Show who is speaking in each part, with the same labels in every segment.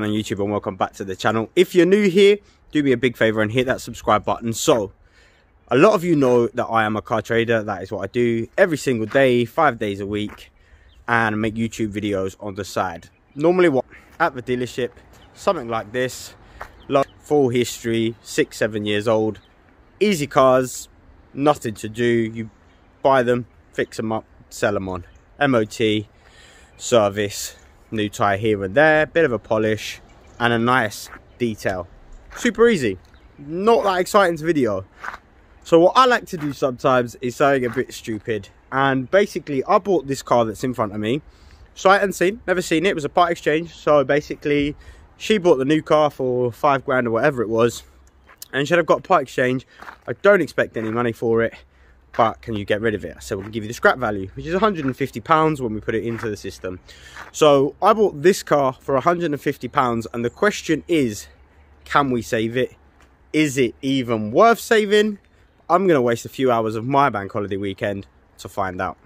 Speaker 1: on YouTube, and welcome back to the channel. If you're new here, do me a big favor and hit that subscribe button. So a lot of you know that I am a car trader. That is what I do every single day, 5 days a week, and make YouTube videos on the side. Normally what at the dealership, something like this, full history, 6-7 years old, easy cars, nothing to do. You buy them, fix them up, sell them on. MOT, service, new tyre here and there, bit of a polish, and a nice detail. Super easy, not that exciting video. So what I like to do sometimes is something a bit stupid, and basically I bought this car that's in front of me, sight unseen, never seen it. It was a part exchange. So basically she bought the new car for 5 grand or whatever it was, and should have got a part exchange. I don't expect any money for it, but can you get rid of it? I said, we'll give you the scrap value, which is £150 when we put it into the system. So I bought this car for £150, and the question is, can we save it? Is it even worth saving? I'm going to waste a few hours of my bank holiday weekend to find out.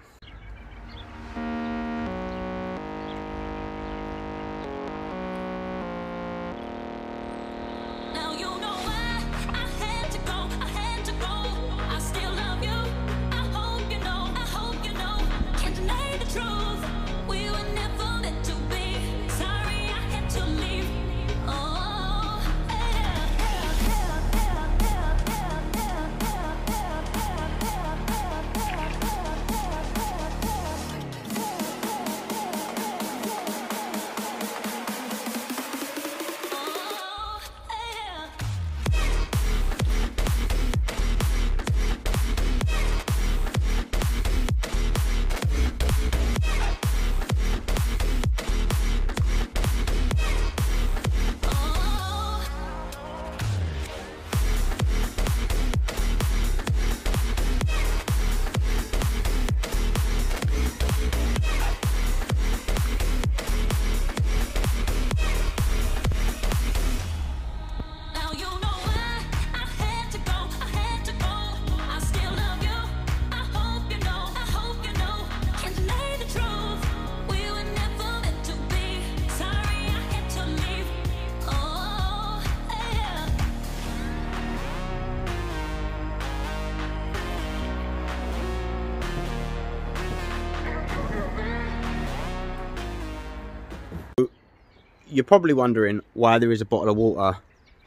Speaker 1: You're probably wondering why there is a bottle of water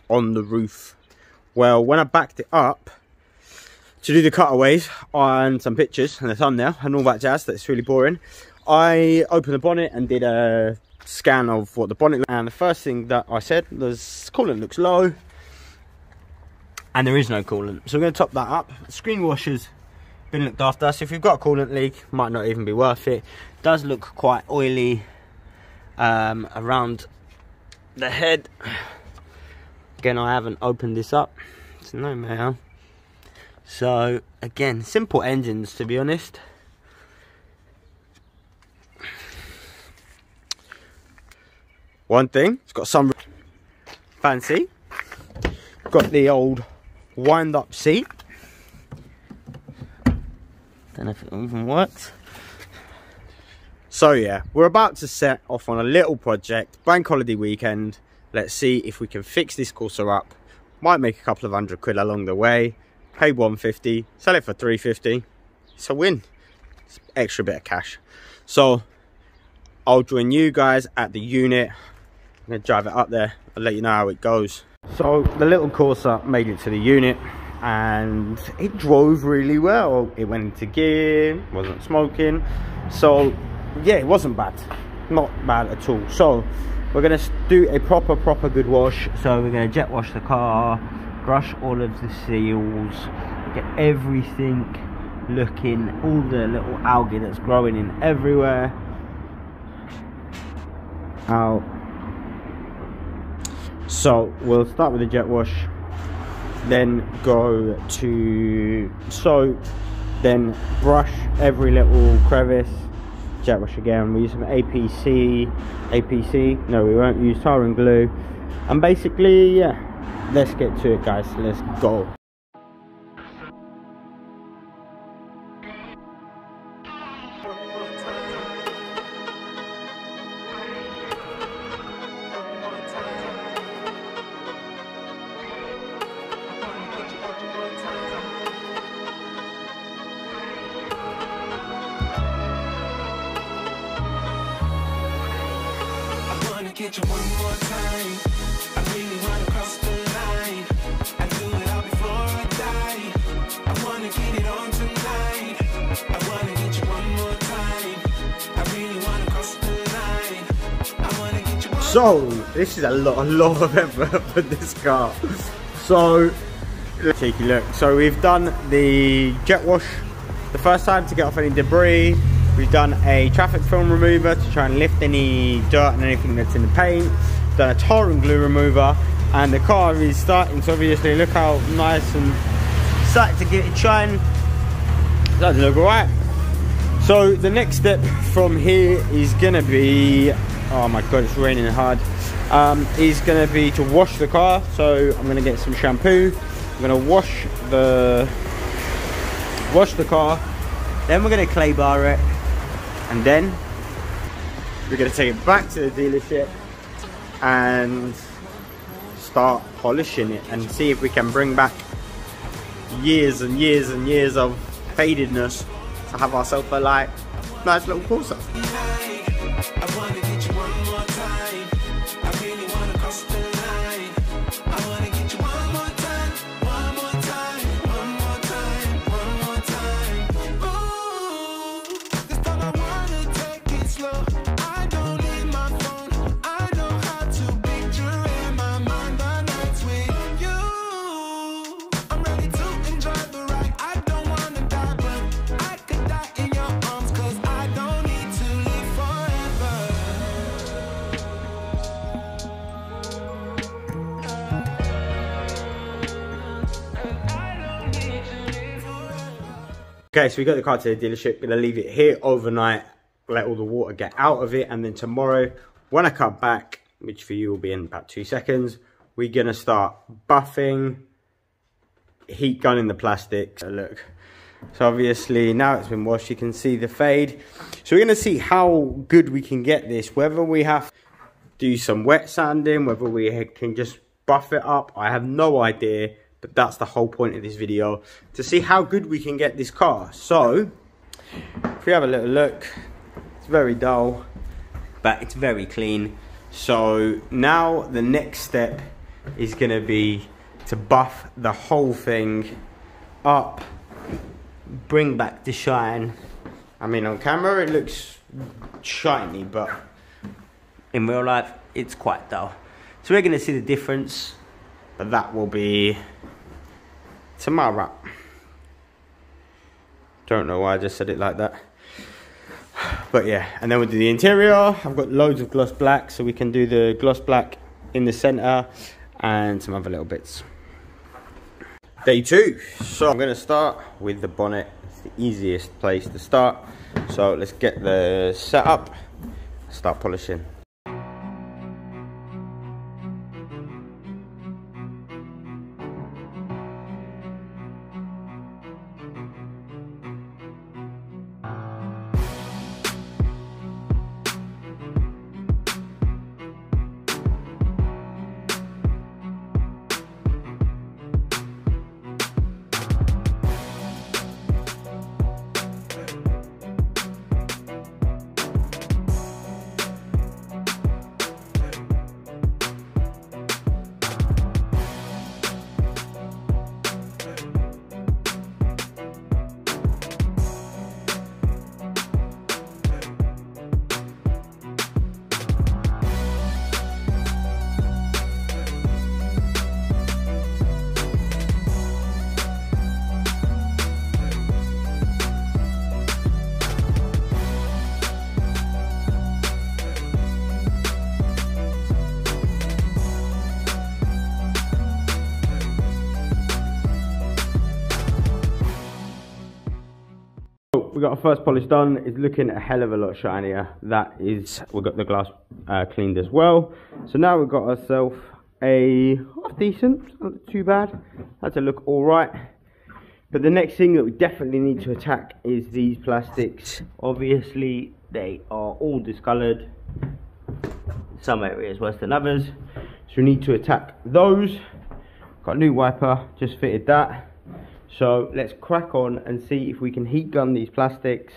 Speaker 1: on the roof. Well, when I backed it up to do the cutaways and some pictures and a thumbnail and all that jazz that's really boring, I opened the bonnet and did a scan of what the bonnet looked, and the first thing that I said was coolant looks low, and there is no coolant. So we're going to top that up. The screen washer's been looked after, so if you've got a coolant leak, might not even be worth it. It does look quite oily around the head. Again, I haven't opened this up, so no matter. So again, simple engines, to be honest. One thing, it's got some fancy. Got the old wind-up seat. Don't know if it even works. So yeah, we're about to set off on a little project, bank holiday weekend. Let's see if we can fix this Corsa up. Might make a couple of £100 along the way. Pay 150, sell it for 350. It's a win. It's an extra bit of cash. So I'll join you guys at the unit. I'm gonna drive it up there. I'll let you know how it goes. So the little Corsa made it to the unit, and it drove really well. It went into gear, wasn't smoking. So yeah, it wasn't bad, not bad at all. So we're going to do a proper good wash. So we're going to jet wash the car, brush all of the seals, get everything looking, all the little algae that's growing in everywhere out. So we'll start with the jet wash, then go to soap, then brush every little crevice, jet wash again. We use some APC, no we won't use tar and glue, and basically yeah, let's get to it guys, let's go.
Speaker 2: get you one more time. I really wanna cross the line. I do it all before I die. I wanna get it on tonight. I wanna get you one more time. I really wanna cross the line. I wanna get you one.
Speaker 1: So this is a lot of effort for this car. So let's take a look. So we've done the jet wash the first time to get off any debris. We've done a traffic film remover to try and lift any dirt and anything that's in the paint. Done a tar and glue remover, and the car is starting to obviously look how nice and starting to get it shine. Starting to look alright. So the next step from here is gonna be, oh my god, it's raining hard. Is gonna be to wash the car. So I'm gonna get some shampoo. I'm gonna wash the car. Then we're gonna clay bar it, and then we're gonna take it back to the dealership and start polishing it and see if we can bring back years and years and years of fadedness to have ourselves a like nice little Corsa.
Speaker 2: I wanna get you one more time. I really wanna cross the line. I wanna get you one more time, one more time, one more time, one more time. Ooh, this time I wanna take it slow. I don't need my phone. I know how to picture in my mind the nights with you. I'm ready to enjoy the ride. I don't wanna die, but I could die in your arms, 'cause I don't need to live forever.
Speaker 1: Okay, so we got the car to the dealership. Gonna leave it here overnight, let all the water get out of it, and then tomorrow when I come back, which for you will be in about 2 seconds, we're gonna start buffing, heat gunning the plastics. Look, so obviously now it's been washed, you can see the fade. So we're gonna see how good we can get this, whether we have to do some wet sanding, whether we can just buff it up. I have no idea, but that's the whole point of this video, to see how good we can get this car. So if we have a little look, it's very dull, but it's very clean. So now the next step is gonna be to buff the whole thing up, bring back the shine. I mean, on camera it looks shiny, but in real life it's quite dull. So we're gonna see the difference, but that will be tomorrow. Don't know why I just said it like that. But yeah, and then we'll do the interior. I've got loads of gloss black, so we can do the gloss black in the center and some other little bits. Day 2. So I'm gonna start with the bonnet. It's the easiest place to start. So let's get the setup, start polishing. We got our first polish done. It's looking a hell of a lot shinier. That is, we got the glass cleaned as well. So now we've got ourselves a half decent, not too bad. Had to look all right. But the next thing that we definitely need to attack is these plastics. Obviously, they are all discolored. Some areas worse than others. So we need to attack those. Got a new wiper, just fitted that. So let's crack on and see if we can heat gun these plastics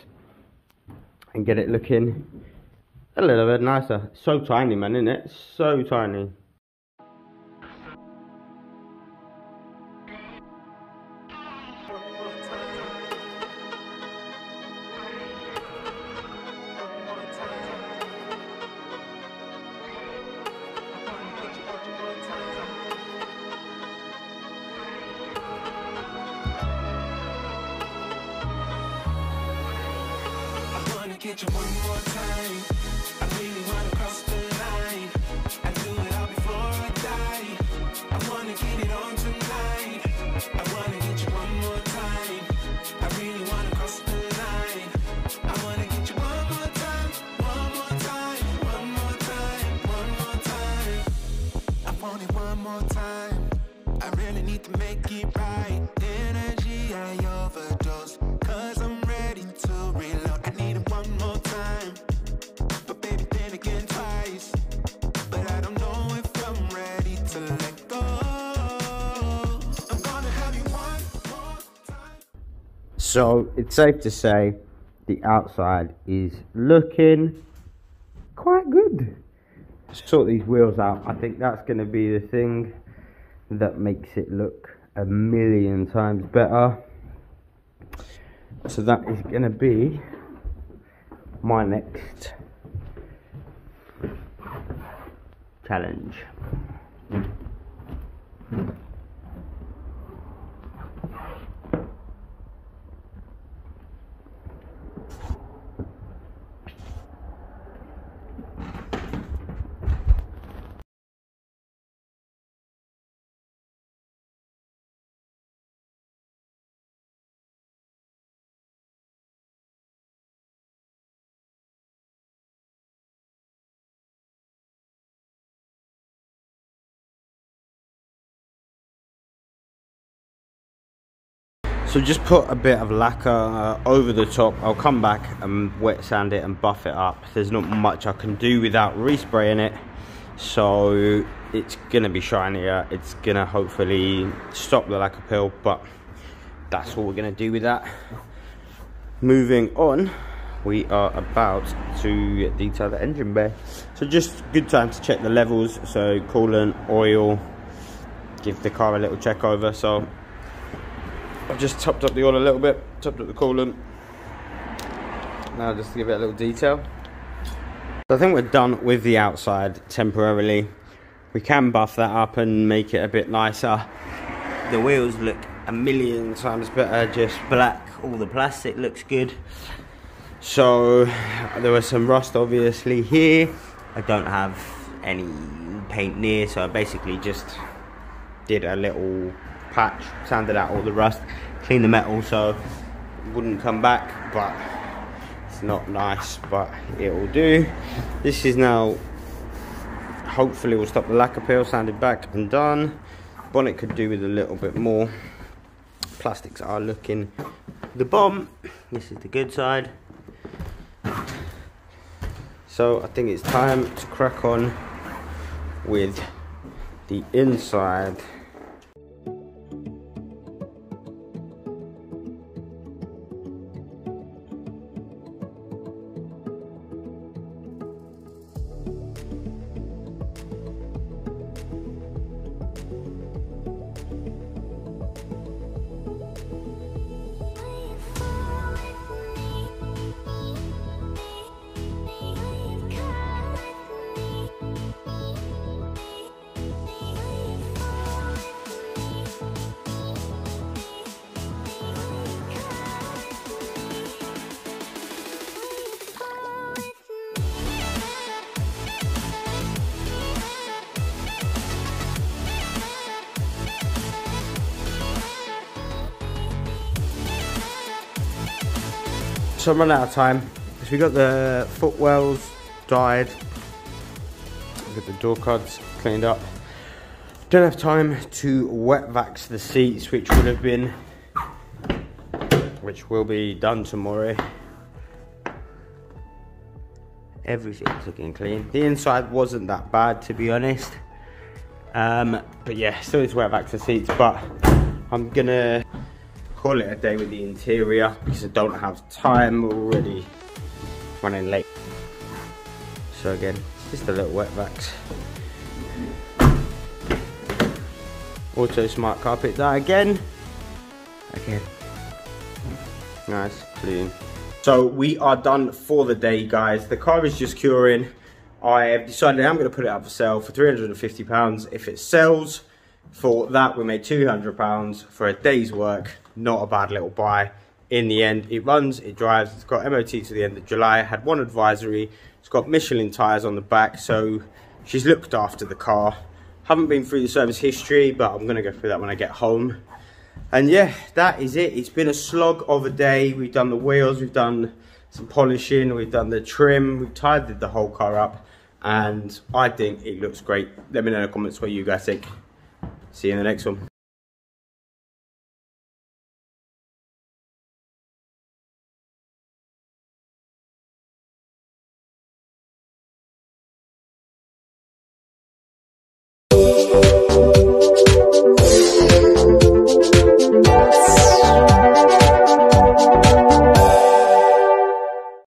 Speaker 1: and get it looking A little bit nicer. So tiny, man, isn't it? So tiny.
Speaker 2: Get you one more time. I really wanna cross the line and do it all before I die. I wanna get it on tonight. I wanna get you one more time. I really wanna cross the line. I wanna get you one more time, one more time, one more time, one more time. I want it one more time. I really need to make it right. Energy I overdose, 'cause I'm ready to reload. I need it one more time, but baby then again twice. But I don't know if I'm ready to let go. I'm gonna have you one more time.
Speaker 1: So it's safe to say the outside is looking quite good. Sort these wheels out. I think that's going to be the thing that makes it look a million times better. So that is going to be my next challenge. So just put a bit of lacquer over the top. I'll come back and wet sand it and buff it up. There's not much I can do without respraying it. So it's gonna be shinier. It's gonna hopefully stop the lacquer peel, but that's all we're gonna do with that. Moving on, we are about to detail the engine bay. So just good time to check the levels. So coolant, oil, give the car a little check over. So I've just topped up the oil a little bit, topped up the coolant. Now just to give it a little detail. So I think we're done with the outside temporarily. We can buff that up and make it a bit nicer. The wheels look a million times better, just black. All the plastic looks good. So there was some rust obviously here. I don't have any paint near, so I basically just did a little patch, sanded out all the rust, cleaned the metal so it wouldn't come back, but it's not nice, but it will do. This is now, hopefully will stop the lacquer peel, sanded back and done. Bonnet could do with a little bit more. Plastics are looking the bomb. This is the good side. So I think it's time to crack on with the inside. So I'm running out of time. So we got the footwells dyed, we got the door cards cleaned up. Don't have time to wet vax the seats, which will be done tomorrow. Everything's looking clean. The inside wasn't that bad, to be honest. But yeah, still need to wet vax the seats, but I'm gonna call it a day with the interior because I don't have time, already running late. So again, just a little wet vax. Auto smart carpet dye again. Nice, clean. So we are done for the day, guys. The car is just curing. I have decided I'm going to put it up for sale for £350. If it sells, for that we made £200 for a day's work. Not a bad little buy. In the end, it runs, it drives, it's got MOT to the end of July, had one advisory, it's got Michelin tyres on the back, so she's looked after the car. Haven't been through the service history, but I'm going to go through that when I get home. And yeah, that is it. It's been a slog of a day. We've done the wheels, we've done some polishing, we've done the trim, we've tidied the whole car up, and I think it looks great. Let me know in the comments what you guys think. See you in the next one.